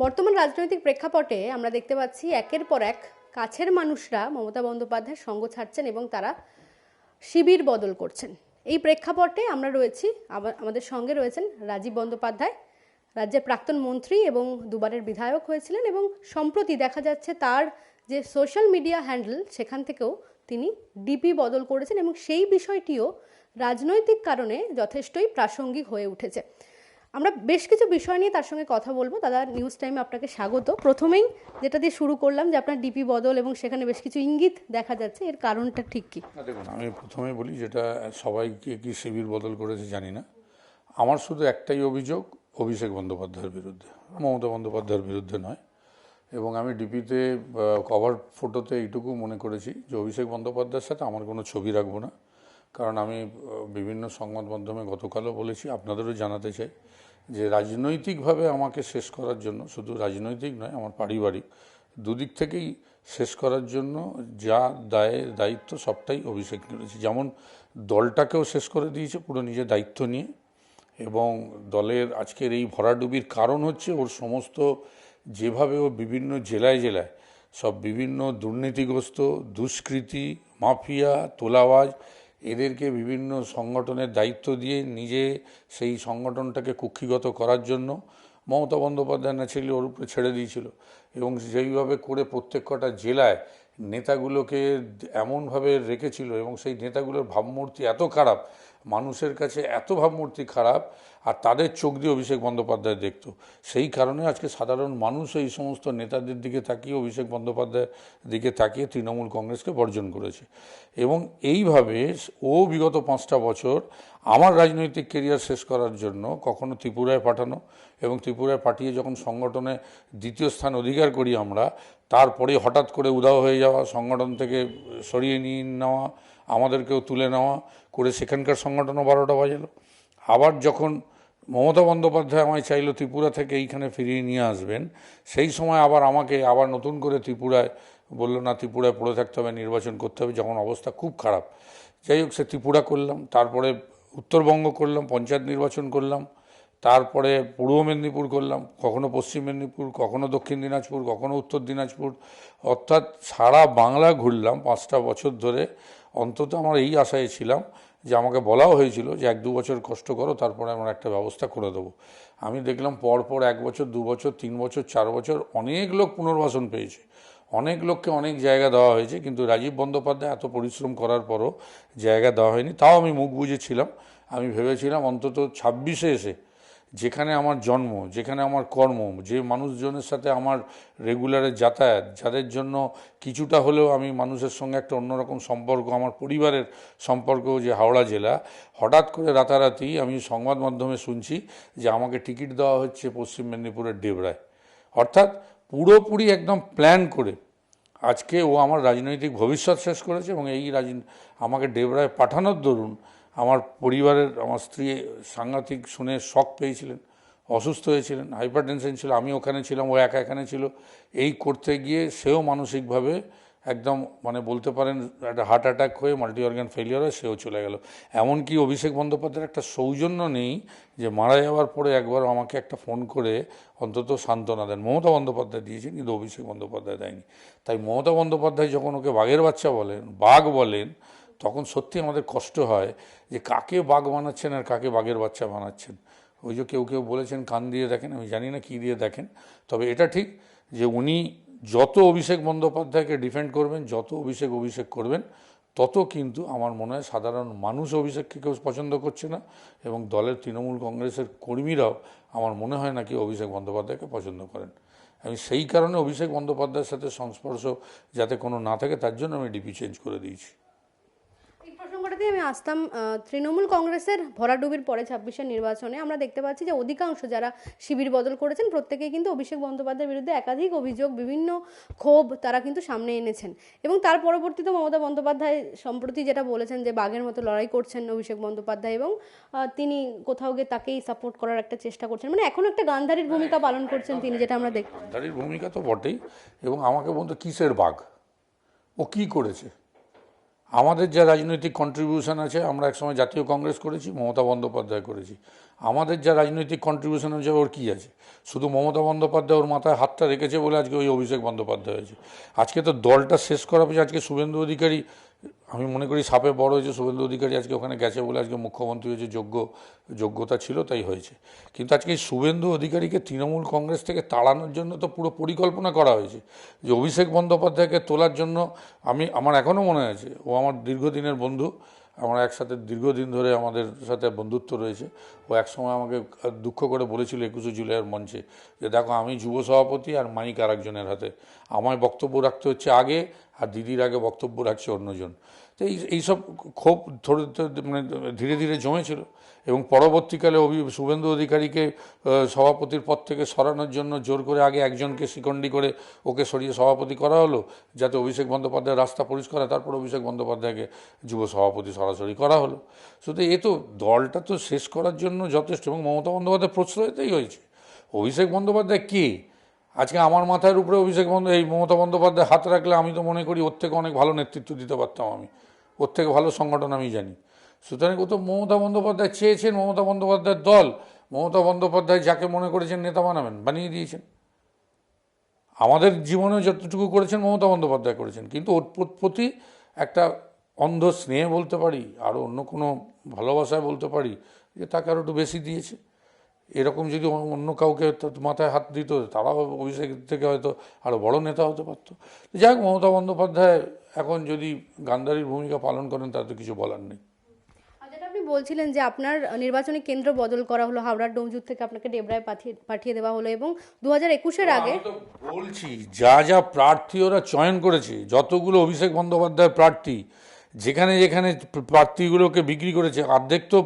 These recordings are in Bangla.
বর্তমান রাজনৈতিক প্রেক্ষাপটে আমরা দেখতে পাচ্ছি একের পর এক কাছের মানুষরা মমতা বন্দ্যোপাধ্যায়ের সঙ্গ ছাড়ছেন এবং তারা শিবির বদল করছেন। এই প্রেক্ষাপটে আমরা রয়েছি, আমাদের সঙ্গে রয়েছেন রাজীব বন্দ্যোপাধ্যায়, রাজ্যের প্রাক্তন মন্ত্রী এবং দুবারের বিধায়ক হয়েছিলেন, এবং সম্প্রতি দেখা যাচ্ছে তার যে সোশ্যাল মিডিয়া হ্যান্ডেল সেখান থেকেও তিনি ডিপি বদল করেছেন এবং সেই বিষয়টিও রাজনৈতিক কারণে যথেষ্টই প্রাসঙ্গিক হয়ে উঠেছে। আমরা বেশ কিছু বিষয় নিয়ে তার সঙ্গে কথা বলবো। দাদা, নিউজ টাইমে আপনাকে স্বাগত। প্রথমেই যেটা দিয়ে শুরু করলাম যে আপনার ডিপি বদল এবং সেখানে বেশ কিছু ইঙ্গিত দেখা যাচ্ছে, এর কারণটা ঠিক কি? দেখুন, আমি প্রথমে বলি, যেটা সবাইকে কি শিবির বদল করেছে জানি না, আমার শুধু একটাই অভিযোগ অভিষেক বন্দ্যোপাধ্যায়ের বিরুদ্ধে, মমতা বন্দ্যোপাধ্যায়ের বিরুদ্ধে নয়। এবং আমি ডিপিতে কভার ফটোতে এইটুকু মনে করেছি যে অভিষেক বন্দ্যোপাধ্যায়ের সাথে আমার কোনো ছবি রাখবো না, কারণ আমি বিভিন্ন সংবাদ মাধ্যমে গতকালও বলেছি, আপনাদেরও জানাতে চাই যে রাজনৈতিকভাবে আমাকে শেষ করার জন্য, শুধু রাজনৈতিক নয়, আমার পারিবারিক দুদিক থেকেই শেষ করার জন্য যা দায়িত্ব সবটাই অভিষেক করেছে। যেমন দলটাকেও শেষ করে দিয়েছে পুরো নিজের দায়িত্ব নিয়ে, এবং দলের আজকের এই ভরাডুবির কারণ হচ্ছে ওর সমস্ত, যেভাবে ও বিভিন্ন জেলায় জেলায় সব বিভিন্ন দুর্নীতিগ্রস্ত, দুষ্কৃতী, মাফিয়া, তোলাবাজ এদেরকে বিভিন্ন সংগঠনের দায়িত্ব দিয়ে নিজে সেই সংগঠনটাকে কুক্ষিগত করার জন্য মমতা বন্দ্যোপাধ্যায় ন্যাচারালি ওর উপরে ছেড়ে দিয়েছিল। এবং যেইভাবে করে প্রত্যেক কটা জেলায় নেতাগুলোকে এমনভাবে রেখেছিল, এবং সেই নেতাগুলোর ভাবমূর্তি এত খারাপ, মানুষের কাছে এত ভাবমূর্তি খারাপ, আর তাদের চোখ দিয়ে অভিষেক বন্দ্যোপাধ্যায় দেখত। সেই কারণে আজকে সাধারণ মানুষ এই সমস্ত নেতাদের দিকে তাকিয়ে, অভিষেক বন্দ্যোপাধ্যায়ের দিকে তাকিয়ে তৃণমূল কংগ্রেসকে বর্জন করেছে। এবং এইভাবে ও বিগত 5টা বছর আমার রাজনৈতিক কেরিয়ার শেষ করার জন্য কখনো ত্রিপুরায় পাঠানো, এবং ত্রিপুরায় পাঠিয়ে যখন সংগঠনে দ্বিতীয় স্থান অধিকার করি আমরা, তারপরে হঠাৎ করে উধাও হয়ে যাওয়া, সংগঠন থেকে সরিয়ে নিয়ে নেওয়া, আমাদেরকেও তুলে নেওয়া করে সেখানকার সংগঠনও 12টা বাজালো। আবার যখন মমতা বন্দ্যোপাধ্যায় আমায় চাইলো ত্রিপুরা থেকে এইখানে ফিরিয়ে নিয়ে আসবেন, সেই সময় আবার আমাকে আবার নতুন করে ত্রিপুরায় বললো, না ত্রিপুরায় পড়ে থাকতে হবে, নির্বাচন করতে হবে, যখন অবস্থা খুব খারাপ। যাই হোক, সে ত্রিপুরা করলাম, তারপরে উত্তরবঙ্গ করলাম, পঞ্চায়েত নির্বাচন করলাম, তারপরে পূর্ব মেদিনীপুর করলাম, কখনো পশ্চিম মেদিনীপুর, কখনো দক্ষিণ দিনাজপুর, কখনো উত্তর দিনাজপুর, অর্থাৎ সারা বাংলা ঘুরলাম 5টা বছর ধরে। অন্তত আমার এই আশায় ছিলাম যে আমাকে বলাও হয়েছিল যে 1-2 বছর কষ্ট করো, তারপরে আমরা একটা ব্যবস্থা করে দেবো। আমি দেখলাম পরপর 1 বছর, 2 বছর, 3 বছর, 4 বছর অনেক লোক পুনর্বাসন পেয়েছে, অনেক লোককে অনেক জায়গা দেওয়া হয়েছে, কিন্তু রাজীব বন্দ্যোপাধ্যায় এত পরিশ্রম করার পরও জায়গা দেওয়া হয়নি। তাও আমি মুখ বুজেছিলাম। আমি ভেবেছিলাম অন্তত 26-এ এসে, যেখানে আমার জন্ম, যেখানে আমার কর্ম, যে মানুষজনের সাথে আমার রেগুলারের যাতায়াত, যাদের জন্য কিছুটা হলেও আমি মানুষের সঙ্গে একটা অন্যরকম সম্পর্ক, আমার পরিবারের সম্পর্ক, যে হাওড়া জেলা, হঠাৎ করে রাতারাতি আমি সংবাদ মাধ্যমে শুনছি যে আমাকে টিকিট দেওয়া হচ্ছে পশ্চিম মেদিনীপুরের ডেবরায়। অর্থাৎ পুরোপুরি একদম প্ল্যান করে আজকে ও আমার রাজনৈতিক ভবিষ্যৎ শেষ করেছে। এবং এই আমাকে ডেবরায় পাঠানোর দরুন আমার পরিবারের, আমার স্ত্রী সাংঘাতিক শুনে শক পেয়েছিলেন, অসুস্থ হয়েছিলেন, হাইপার টেনশন ছিল, আমি ওখানে ছিলাম, ও একা এখানে ছিল। এই করতে গিয়ে সেও মানসিকভাবে একদম, মানে বলতে পারেন একটা হার্ট অ্যাটাক হয়ে মাল্টি অর্গান ফেলিয়ার হয়ে সেও চলে গেল। এমনকি অভিষেক বন্দ্যোপাধ্যায়ের একটা সৌজন্য নেই যে মারা যাওয়ার পরে একবার আমাকে একটা ফোন করে অন্তত সান্ত্বনা দেন। মমতা বন্দ্যোপাধ্যায় দিয়েছেন, কিন্তু অভিষেক বন্দ্যোপাধ্যায় দেয়নি। তাই মমতা বন্দ্যোপাধ্যায় যখন ওকে বাঘের বাচ্চা বলেন, বাঘ বলেন, তখন সত্যি আমাদের কষ্ট হয় যে কাকে বাঘ বানাচ্ছেন আর কাকে বাঘের বাচ্চা বানাচ্ছেন। ওই যে কেউ কেউ বলেছেন কান দিয়ে দেখেন, আমি জানি না কী দিয়ে দেখেন। তবে এটা ঠিক যে উনি যত অভিষেক বন্দ্যোপাধ্যায়কে ডিফেন্ড করবেন, যত অভিষেক করবেন, তত কিন্তু আমার মনে হয় সাধারণ মানুষ অভিষেককে কেউ পছন্দ করছে না, এবং দলের তৃণমূল কংগ্রেসের কর্মীরাও আমার মনে হয় না কি অভিষেক বন্দ্যোপাধ্যায়কে পছন্দ করেন। আমি সেই কারণে অভিষেক বন্দ্যোপাধ্যায়ের সাথে সংস্পর্শ যাতে কোনো না থাকে, তার জন্য আমি ডিপি চেঞ্জ করে দিয়েছি। এই প্রসঙ্গটাতে আমি আসতাম। তৃণমূল কংগ্রেসের ভরাডুবির পরে 26-এর নির্বাচনে আমরা দেখতে পাচ্ছি যে অধিকাংশ যারা শিবির বদল করেছেন প্রত্যেকেই কিন্তু অভিষেক বন্দ্যোপাধ্যায়ের বিরুদ্ধে একাধিক অভিযোগ, বিভিন্ন ক্ষোভ তারা কিন্তু সামনে এনেছেন। এবং তার পরবর্তীতে মমতা বন্দ্যোপাধ্যায় সম্প্রতি যেটা বলেছেন যে বাঘের মতো লড়াই করছেন অভিষেক বন্দ্যোপাধ্যায়, এবং তিনি কোথাও গিয়ে তাকেই সাপোর্ট করার একটা চেষ্টা করছেন, মানে এখন একটা গান্ধারীর ভূমিকা পালন করছেন তিনি, যেটা আমরা দেখি। গান্ধারীর ভূমিকা তো বটেই। এবং আমাকে বলতো কিসের বাঘ, ও কি করেছে? আমাদের যা রাজনৈতিক কন্ট্রিবিউশন আছে, আমরা একসময় জাতীয় কংগ্রেস করেছি, মমতা বন্দ্যোপাধ্যায় করেছি। আমাদের যা রাজনৈতিক কন্ট্রিবিউশন হচ্ছে ওর কী আছে? শুধু মমতা বন্দ্যোপাধ্যায় ওর মাথায় হাতটা রেখেছে বলে আজকে ওই অভিষেক বন্দ্যোপাধ্যায় হয়েছে। আজকে তো দলটা শেষ করা হয়েছে। আজকে শুভেন্দু অধিকারী, আমি মনে করি সাপে বড় হয়েছে, শুভেন্দু অধিকারী আজকে ওখানে গেছে বলে আজকে মুখ্যমন্ত্রী হয়েছে, যোগ্যতা ছিল তাই হয়েছে। কিন্তু আজকে এই শুভেন্দু অধিকারীকে তৃণমূল কংগ্রেস থেকে তাড়ানোর জন্য তো পুরো পরিকল্পনা করা হয়েছে, যে অভিষেক বন্দ্যোপাধ্যায়কে তোলার জন্য। আমার এখনও মনে আছে, ও আমার দীর্ঘদিনের বন্ধু, আমরা একসাথে দীর্ঘদিন ধরে আমাদের সাথে বন্ধুত্ব রয়েছে। ও একসময় আমাকে দুঃখ করে বলেছিল 21শে জুলাইয়ের মঞ্চে, যে দেখো আমি যুব সভাপতি আর মাইক আর একজনের হাতে, আমায় বক্তব্য রাখতে হচ্ছে আগে, আর দিদির আগে বক্তব্য রাখছে অন্যজন। তো এইসব ক্ষোভ মানে ধীরে ধীরে জমেছিল, এবং পরবর্তীকালে শুভেন্দু অধিকারীকে সভাপতির পদ থেকে সরানোর জন্য জোর করে আগে একজনকে শিকন্ডি করে ওকে সরিয়ে সভাপতি করা হলো, যাতে অভিষেক বন্দ্যোপাধ্যায়ের রাস্তা পরিষ্কার হয়। তারপর অভিষেক বন্দ্যোপাধ্যায়কে যুব সভাপতি সরাসরি করা হলো। শুধু এ তো দলটা তো শেষ করার জন্য যথেষ্ট, এবং মমতা বন্দ্যোপাধ্যায় প্রশ্রয়তেই হয়েছে। অভিষেক বন্দ্যোপাধ্যায় কে? আজকে আমার মাথার উপরে এই মমতা বন্দ্যোপাধ্যায় হাত রাখলে আমি তো মনে করি ওর থেকে অনেক ভালো নেতৃত্ব দিতে পারতাম, আমি ওর থেকে ভালো সংগঠন আমি জানি। সুতরাং ও তো মমতা বন্দ্যোপাধ্যায় চেয়েছেন, মমতা বন্দ্যোপাধ্যায়ের দল, মমতা বন্দ্যোপাধ্যায় যাকে মনে করেছেন নেতা বানিয়ে দিয়েছেন। আমাদের জীবনে যতটুকু করেছেন মমতা বন্দ্যোপাধ্যায় করেছেন, কিন্তু ওর প্রতি একটা অন্ধ স্নেহ বলতে পারি, আরও অন্য কোনো ভালোবাসায় বলতে পারি, যে তাকে আরও একটু বেশি দিয়েছে। এরকম যদি অন্য কাউকে মাথায় হাত দিত, তারাও অভিষেক থেকে হয়তো আরও বড় নেতা হতে পারত। যাই হোক, মমতা বন্দ্যোপাধ্যায় এখন যদি গান্ধারীর ভূমিকা পালন করেন তাতে কিছু বলার নেই। যেটা আপনি বলছিলেন যে আপনার নির্বাচনী কেন্দ্র বদল করা হলো, হাওড়ার ডোমজুর থেকে আপনাকে ডেবরায় পাঠিয়ে দেওয়া হলো, এবং 2021-এর আগে বলছি যা যা প্রার্থী ওরা চয়ন করেছে, যতগুলো অভিষেক বন্দ্যোপাধ্যায় প্রার্থী, যেখানে যেখানে প্রার্থীগুলোকে বিক্রি করেছে, অর্ধেক তো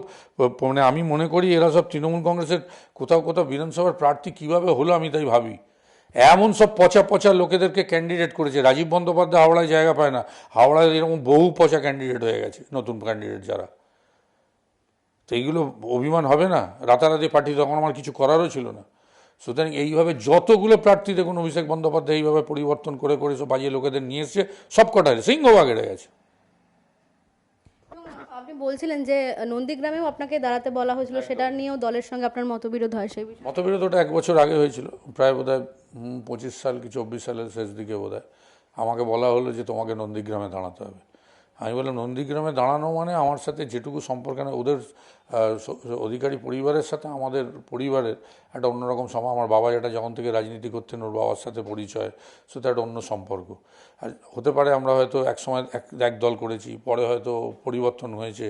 মানে আমি মনে করি এরা সব তৃণমূল কংগ্রেসের কোথাও কোথাও বিধানসভার প্রার্থী কিভাবে হলো আমি তাই ভাবি। এমন সব পচা পচা লোকেদেরকে ক্যান্ডিডেট করেছে। রাজীব বন্দ্যোপাধ্যায় হাওড়ায় জায়গা পায় না, হাওড়ায় এরকম বহু পচা ক্যান্ডিডেট হয়ে গেছে, নতুন ক্যান্ডিডেট যারা। তো এইগুলো অভিমান হবে না? রাতারাতি পার্টি তখন আমার কিছু করারও ছিল না। সুতরাং এইভাবে যতগুলো প্রার্থী দেখুন অভিষেক বন্দ্যোপাধ্যায় এইভাবে পরিবর্তন করে করে সব বাজিয়ে লোকেদের নিয়ে এসছে, সব কটায় সিংহভাগ এড়ে গেছে। আপনি বলছিলেন যে নন্দীগ্রামেও আপনাকে দাঁড়াতে বলা হয়েছিল, সেটা নিয়েও দলের সঙ্গে আপনার মতবিরোধ হয়, সেই বিষয়ে? মতবিরোধ ওটা 1 বছর আগে হয়েছিল, প্রায় বোধহয় 25 সাল কি 24 সালের শেষ দিকে বোধহয় আমাকে বলা হলো যে তোমাকে নন্দীগ্রামে দাঁড়াতে হবে। আমি বললাম নন্দীগ্রামে দাঁড়ানো মানে আমার সাথে যেটুকু সম্পর্ক, না ওদের অধিকারী পরিবারের সাথে আমাদের পরিবারের একটা অন্যরকম আমার বাবা যেটা যখন থেকে রাজনীতি করতেন ওর বাবার সাথে পরিচয়, সেটা একটা অন্য সম্পর্ক। আর হতে পারে আমরা হয়তো একসময় এক দল করেছি, পরে হয়তো পরিবর্তন হয়েছে,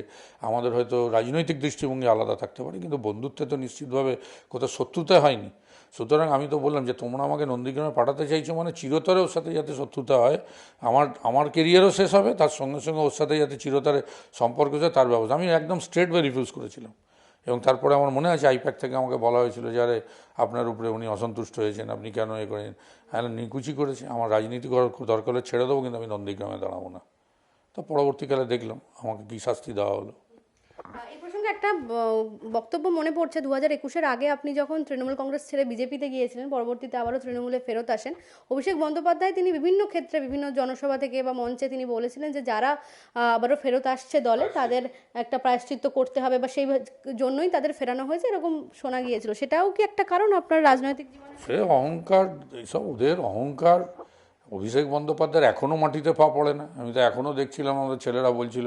আমাদের হয়তো রাজনৈতিক দৃষ্টিভঙ্গি আলাদা থাকতে পারে, কিন্তু বন্ধুত্বে তো নিশ্চিতভাবে কোথাও শত্রুতা হয়নি। সুতরাং আমি তো বললাম যে তোমরা আমাকে নন্দীগ্রামে পাঠাতে চাইছো মানে চিরতরে ওর সাথে যাতে শত্রুতা হয়, আমার কেরিয়ারও শেষ হবে, তার সঙ্গে সঙ্গে ওর সাথে যাতে চিরতরে সম্পর্ক যায় তার ব্যবস্থা। আমি একদম স্ট্রেট ওয়ে রিফিউজ করেছিলাম। এবং তারপরে আমার মনে আছে আইপ্যাক থেকে আমাকে বলা হয়েছিল যে আরে আপনার উপরে উনি অসন্তুষ্ট হয়েছেন, আপনি কেন এ করেন। হ্যাঁ, নিকুচি করেছে, আমার রাজনীতি করার দরকার হলে ছেড়ে দেবো, কিন্তু আমি নন্দীগ্রামে দাঁড়াবো না। তো পরবর্তীকালে দেখলাম আমাকে কী শাস্তি দেওয়া হলো। এই প্রসঙ্গে একটা বক্তব্য মনে পড়ছে, 2021-এর আগে আপনি যখন তৃণমূল কংগ্রেস ছেড়ে বিজেপিতে গিয়েছিলেন, পরবর্তীতে আবারও তৃণমূলে ফেরত আসেন, অভিষেক বন্দ্যোপাধ্যায় তিনি বিভিন্ন ক্ষেত্রে বিভিন্ন জনসভা থেকে বা মঞ্চে তিনি বলেছিলেন যে যারা আবারও ফেরত আসছে দলে তাদের একটা প্রায়শ্চিত্ত করতে হবে, বা সেই জন্যই তাদের ফেরানো হয়েছে, এরকম শোনা গিয়েছিল। সেটাও কি একটা কারণ আপনার রাজনৈতিক জীবনে? সে অহংকার, এইসব ওদের অহংকার। অভিষেক বন্দ্যোপাধ্যায়ের এখনও মাটিতে পা পড়ে না। আমি তো এখনও দেখছিলাম আমাদের ছেলেরা বলছিল,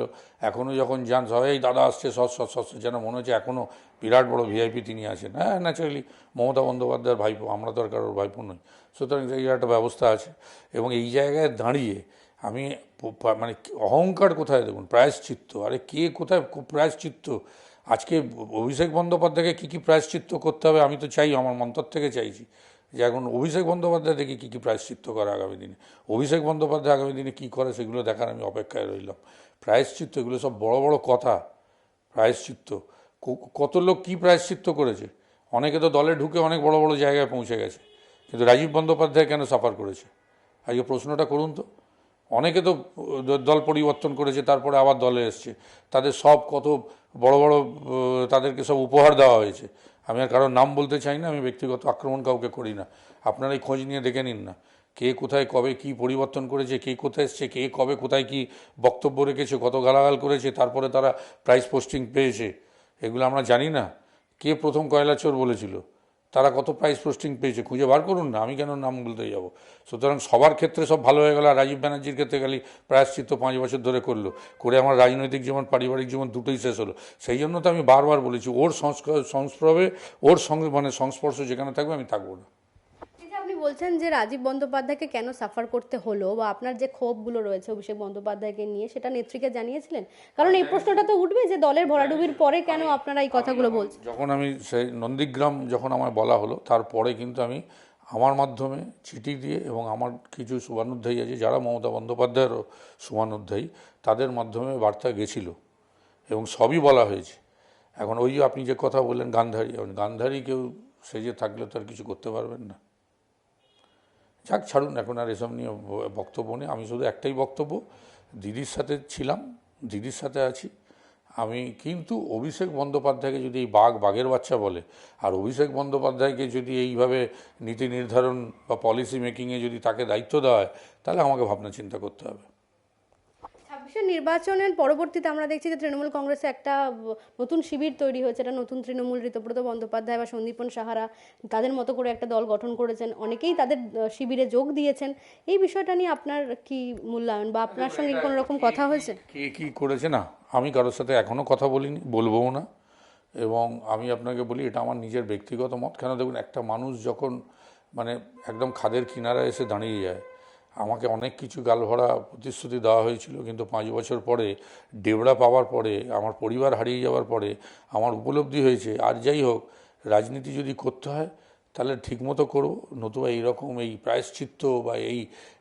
এখনও যখন যান সবাই এই দাদা আসছে সস যেন মনে হচ্ছে এখনও বিরাট বড় ভিআইপি তিনি আছেন। হ্যাঁ, ন্যাচারালি মমতা বন্দ্যোপাধ্যায়ের ভাইপো, আমরা তো আর কারোর ভাইপো নই। সুতরাং এই একটা ব্যবস্থা আছে। এবং এই জায়গায় দাঁড়িয়ে আমি মানে অহংকার কোথায় দেখুন, প্রায়শ্চিত্ত, আরে কে কোথায় প্রায়শ্চিত্ত? আজকে অভিষেক বন্দ্যোপাধ্যায়কে কী কী প্রায়শ্চিত্ত করতে হবে আমি তো চাই, আমার মন্তর থেকে চাইছি যে এখন অভিষেক বন্দ্যোপাধ্যায় দেখি কী কী প্রায়শ্চিত্ত করে আগামী দিনে। অভিষেক বন্দ্যোপাধ্যায় আগামী দিনে কী করে সেগুলো দেখার আমি অপেক্ষায় রইলাম। প্রায়শ্চিত্ত এগুলো সব বড় বড় কথা। প্রায়শ্চিত্ত কত লোক কী প্রায়শ্চিত্ত করেছে। অনেকে তো দলে ঢুকে অনেক বড় বড় জায়গায় পৌঁছে গেছে, কিন্তু রাজীব বন্দ্যোপাধ্যায় কেন সাফার করেছে? আজকে প্রশ্নটা করুন তো। অনেকে তো দল পরিবর্তন করেছে, তারপরে আবার দলে এসছে, তাদের সব কত বড় বড় তাদেরকে সব উপহার দেওয়া হয়েছে। আমি আর কারোর নাম বলতে চাই না, আমি ব্যক্তিগত আক্রমণ কাউকে করি না। আপনারা এই খোঁজ নিয়ে দেখে নিন না, কে কোথায় কবে কি পরিবর্তন করেছে, কে কোথায় এসছে, কে কবে কোথায় কি বক্তব্য রেখেছে, কত গালাগাল করেছে, তারপরে তারা প্রাইজ পোস্টিং পেয়েছে, এগুলো আমরা জানি না। কে প্রথম কয়লা চোর বলেছিল, তারা কত প্রাইজ পোস্টিং পেয়েছে খুঁজে বার করুন না, আমি কেন নাম বলতে যাব। সুতরাং সবার ক্ষেত্রে সব ভালো হয়ে গেল, আর রাজীব ব্যানার্জির ক্ষেত্রে খালি প্রায়শ্চিত্ত 5 বছর ধরে করলো, করে আমার রাজনৈতিক জীবন পারিবারিক জীবন দুটোই শেষ হলো। সেই জন্য তো আমি বারবার বলেছি ওর সংস্পর্শে ওর সঙ্গে সংস্পর্শ যেখানে থাকবে আমি থাকবো না। এই যে আপনি বলছেন যে রাজীব বন্দ্যোপাধ্যায়কে কেন সাফার করতে হলো, বা আপনার যে ক্ষোভগুলো রয়েছে অভিষেক বন্দ্যোপাধ্যায়কে নিয়ে, সেটা নেত্রীকে জানিয়েছিলেন? কারণ এই প্রশ্নটা তো উঠবে যে দলের ভরাডুবির পরে কেন আপনারা এই কথাগুলো বলছেন। যখন আমি সেই নন্দীগ্রাম যখন আমায় বলা হলো, তারপরে কিন্তু আমি আমার মাধ্যমে চিঠি দিয়ে এবং আমার কিছু শুভানুধ্যায়ী আছে যারা মমতা বন্দ্যোপাধ্যায়েরও শুভানুধ্যায়ী, তাদের মাধ্যমে বার্তা গেছিল এবং সবই বলা হয়েছে। এখন ওই যে আপনি যে কথা বললেন গান্ধারী, গান্ধারী কেউ সেজে থাকলে তো আর কিছু করতে পারবেন না। যাক ছাড়ুন, এখন আর এসব নিয়ে বক্তব্য নেই। আমি শুধু একটাই বক্তব্য, দিদির সাথে ছিলাম, দিদির সাথে আছি আমি। কিন্তু অভিষেক বন্দ্যোপাধ্যায়কে যদি এই বাঘের বাচ্চা বলে, আর অভিষেক বন্দ্যোপাধ্যায়কে যদি এইভাবে নীতি নির্ধারণ বা পলিসি মেকিংয়ে যদি তাকে দায়িত্ব দেওয়া হয়, তাহলে আমাকে ভাবনা চিন্তা করতে হবে। 26-এর নির্বাচনের পরবর্তীতে আমরা দেখছি যে তৃণমূল কংগ্রেসে একটা নতুন শিবির তৈরি হয়েছে, এটা নতুন তৃণমূল। ঋতব্রত বন্দ্যোপাধ্যায় বা সন্দীপন সাহারা তাদের মতো করে একটা দল গঠন করেছেন, অনেকেই তাদের শিবিরে যোগ দিয়েছেন। এই বিষয়টা নিয়ে আপনার কি মূল্যায়ন, বা আপনার সঙ্গে কোনো রকম কথা হয়েছে? কে কী করেছে না, আমি কারোর সাথে এখনও কথা বলিনি, বলবও না। এবং আমি আপনাকে বলি, এটা আমার নিজের ব্যক্তিগত মত। কেন দেখুন, একটা মানুষ যখন মানে একদম খাদের কিনারায় এসে দাঁড়িয়ে যায়, আমাকে অনেক কিছু গালভরা প্রতিশ্রুতি দেওয়া হয়েছিল, কিন্তু 5 বছর পরে ডেবড়া পাওয়ার পরে, আমার পরিবার হারিয়ে যাওয়ার পরে আমার উপলব্ধি হয়েছে, আর যাই হোক রাজনীতি যদি করতে হয় তাহলে ঠিকমতো করবো, নতুবা এইরকম এই প্রায়শ্চিত্ত বা এই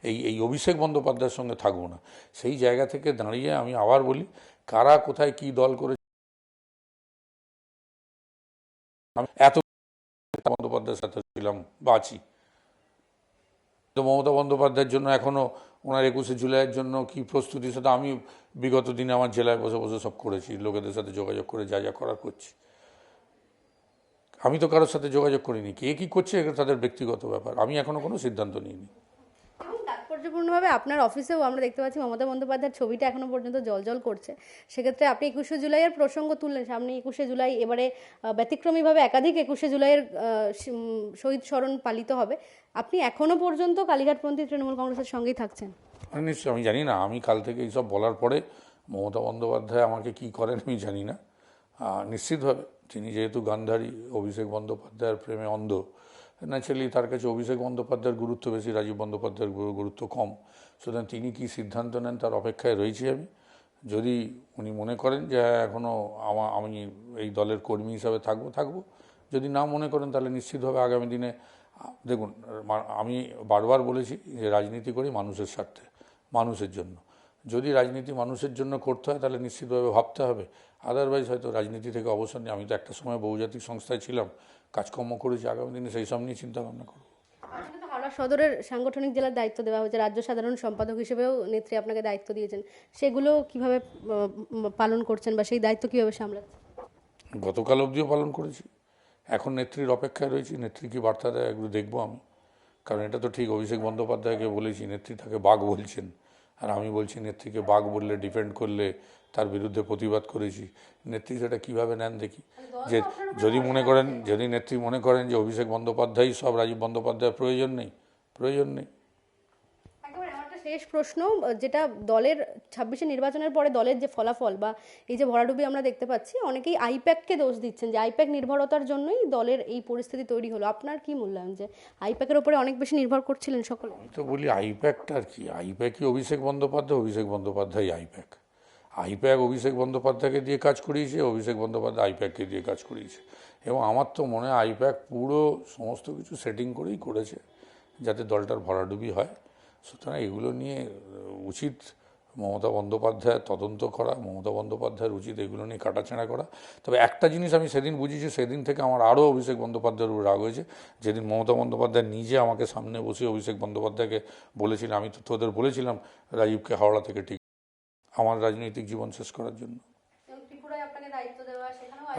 এই এই অভিষেক বন্দ্যোপাধ্যায়ের সঙ্গে থাকবো না। সেই জায়গা থেকে দাঁড়িয়ে আমি আবার বলি, কারা কোথায় কি দল করে, আমি এত বন্দ্যোপাধ্যায়ের সাথে ছিলাম বা আছি। তো মমতা বন্দ্যোপাধ্যায়ের জন্য এখনও ওনার 21শে জুলাইয়ের জন্য কি প্রস্তুতি, সেটা আমি বিগত দিনে আমার জেলায় বসে বসে সব করেছি, লোকেদের সাথে যোগাযোগ করে যা যা করার করছি। আমি তো কারোর সাথে যোগাযোগ করিনি, কে কী করছে এটা তাদের ব্যক্তিগত ব্যাপার, আমি এখনও কোনো সিদ্ধান্ত নিইনি। এবং তাৎপর্যপূর্ণভাবে আপনার অফিসেও আমরা দেখতে পাচ্ছি মমতা বন্দ্যোপাধ্যায়ের ছবিটা এখনো পর্যন্ত জলজল করছে। সেক্ষেত্রে আপনি 21শে জুলাইয়ের প্রসঙ্গ তুললেন, সামনে 21শে জুলাই, এবারে ব্যতিক্রমীভাবে একাধিক 21শে জুলাইয়ের শহীদ স্মরণ পালিত হবে। আপনি এখনো পর্যন্ত কালীঘাটপন্থী তৃণমূল কংগ্রেসের সঙ্গেই থাকছেন? নিশ্চয়ই, আমি জানি না, আমি কাল থেকে এইসব বলার পরে মমতা বন্দ্যোপাধ্যায় আমাকে কি করেন আমি জানি না। নিশ্চিতভাবে তিনি যেহেতু গান্ধারী, অভিষেক বন্দ্যোপাধ্যায়ের প্রেমে অন্ধ, ন্যাচারালি তার কাছে অভিষেক বন্দ্যোপাধ্যায়ের গুরুত্ব বেশি, রাজীব বন্দ্যোপাধ্যায়ের গুরুত্ব কম। সুতরাং তিনি কি সিদ্ধান্ত নেন তার অপেক্ষায় রয়েছি আমি। যদি উনি মনে করেন যে এখনও আমি এই দলের কর্মী হিসাবে থাকবো। যদি না মনে করেন তাহলে নিশ্চিতভাবে আগামী দিনে দেখুন, আমি বারবার বলেছি যে রাজনীতি করি মানুষের স্বার্থে, মানুষের জন্য। যদি রাজনীতি মানুষের জন্য করতে হয় তাহলে নিশ্চিতভাবে ভাবতে হবে, আদারওয়াইজ হয়তো রাজনীতি থেকে অবসর নিয়ে, আমি তো একটা সময় বহুজাতিক সংস্থায় ছিলাম, কাজকর্ম করেছি, আগামী দিনে সেই সব নিয়ে চিন্তা ভাবনা করব। আপনাকে তো হাওড়া সদরের সাংগঠনিক জেলার দায়িত্ব দেওয়া হয়েছে, রাজ্য সাধারণ সম্পাদক হিসেবেও নেত্রী আপনাকে দায়িত্ব দিয়েছেন। সেগুলো কিভাবে পালন করছেন, বা সেই দায়িত্ব কিভাবে সামলাচ্ছেন? গতকাল অবধিও পালন করেছি, এখন নেত্রীর অপেক্ষায় রয়েছি, নেত্রী কি বার্তা দেয় এগুলো দেখবো আমি। কারণ এটা তো ঠিক, অভিষেক বন্দ্যোপাধ্যায়কে বলেছি, নেত্রী তাকে বাঘ বলছেন, আর আমি বলছি নেত্রীকে বাঘ বললে, ডিফেন্ড করলে তার বিরুদ্ধে প্রতিবাদ করেছি। নেত্রী সেটা কীভাবে নেন দেখি। যে যদি নেত্রী মনে করেন যে অভিষেক বন্দ্যোপাধ্যায় সব, রাজীব বন্দ্যোপাধ্যায়ের প্রয়োজন নেই, প্রয়োজন নেই। একেবারে আমার একটা শেষ প্রশ্ন, যেটা দলের 26শে নির্বাচনের পরে দলের যে ফলাফল বা এই যে ভরাডুবি আমরা দেখতে পাচ্ছি, অনেকেই আইপ্যাককে দোষ দিচ্ছেন যে আইপ্যাক নির্ভরতার জন্যই দলের এই পরিস্থিতি তৈরি হলো। আপনার কি মূল্যায়ন, যে আইপ্যাকের উপরে অনেক বেশি নির্ভর করছিলেন সকলে? আমি তো বলি আইপ্যাকটা আর কি, আইপ্যাকই অভিষেক বন্দ্যোপাধ্যায়, অভিষেক বন্দ্যোপাধ্যায় আইপ্যাক। আইপ্যাক অভিষেক বন্দ্যোপাধ্যায়কে দিয়ে কাজ করিয়েছে, অভিষেক বন্দ্যোপাধ্যায় আইপ্যাককে দিয়ে কাজ করিয়েছে। এবং আমার তো মনে হয় আইপ্যাক পুরো সমস্ত কিছু সেটিং করেই করেছে যাতে দলটার ভরাডুবি হয়। সুতরাং এগুলো নিয়ে উচিত মমতা বন্দ্যোপাধ্যায় তদন্ত করা, মমতা বন্দ্যোপাধ্যায়ের উচিত এগুলো নিয়ে কাটাছেঁড়া করা। তবে একটা জিনিস আমি সেদিন বুঝেছি, সেদিন থেকে আমার আরও অভিষেক বন্দ্যোপাধ্যায়ের উপর রাগ হয়েছে, যেদিন মমতা বন্দ্যোপাধ্যায় নিজে আমাকে সামনে বসে অভিষেক বন্দ্যোপাধ্যায়কে বলেছিলেন, আমি তো তোদের বলেছিলাম রাজীবকে হাওড়া থেকে ঠিক আমার রাজনৈতিক জীবন শেষ করার জন্য।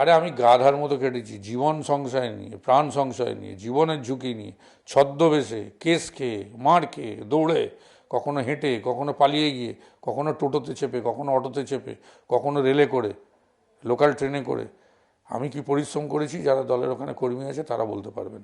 আরে আমি গাধার মতো কেটেছি জীবন সংশয় নিয়ে, প্রাণ সংশয় নিয়ে, জীবনের ঝুঁকি নিয়ে, ছদ্মবেশে, কেস খেয়ে, মার খেয়ে, দৌড়ে, কখনো হেঁটে, কখনো পালিয়ে গিয়ে, কখনো টোটোতে চেপে, কখনো অটোতে চেপে, কখনো রেলে করে, লোকাল ট্রেনে করে। আমি কি পরিশ্রম করেছি যারা দলের ওখানে কর্মী আছে তারা বলতে পারবেন।